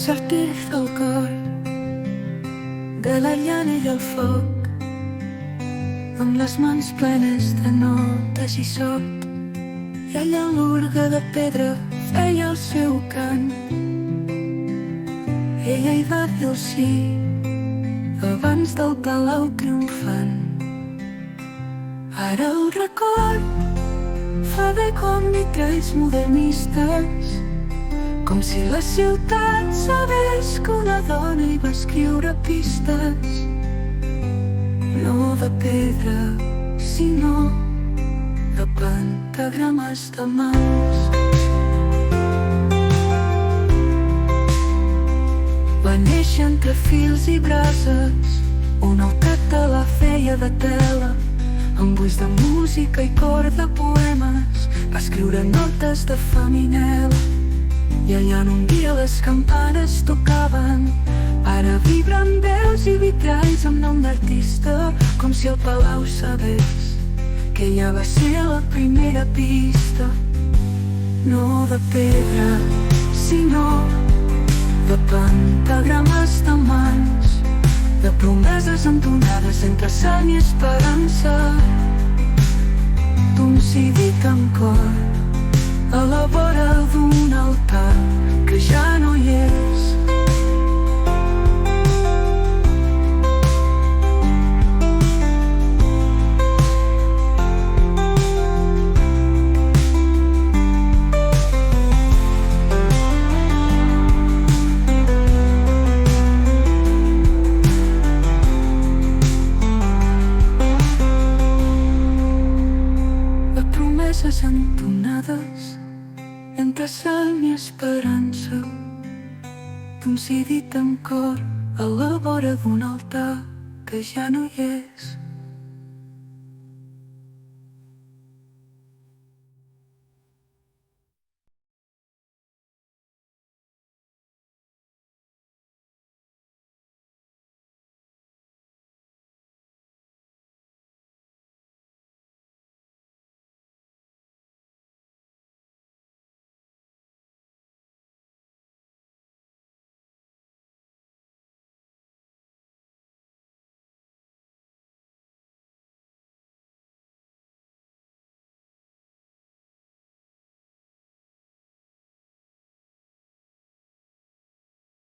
certesa al cor de la llana i el foc, amb les mans plenes de notes i sort, i allà l'orgue de pedra feia el seu cant. Ella hi va dir el sí abans del palau triomfant. Ara el record fa de com vitralls modernistes, com si la ciutat sabés que una dona hi va escriure pistes, no de pedra, sinó de pentagrames de mans. Va néixer entre fils i brases, un altar te la feia de tela, amb buits de música i cor de poemes. Va escriure notes de faminel, i allà en un dia les campanes tocaven. Ara vibren veus i vitralls amb nom d'artista, com si el palau sabés que ella va ser la primera pista, no de pedra, sinó de pentagrames de mans, de promeses entonades entre sang i esperança, d'un sí dit en cor a la vora d'un altar que ja no hi és. Promeses entonades entre sang i esperança, d'un sí dit en cor a la vora d'un altar que ja no hi és.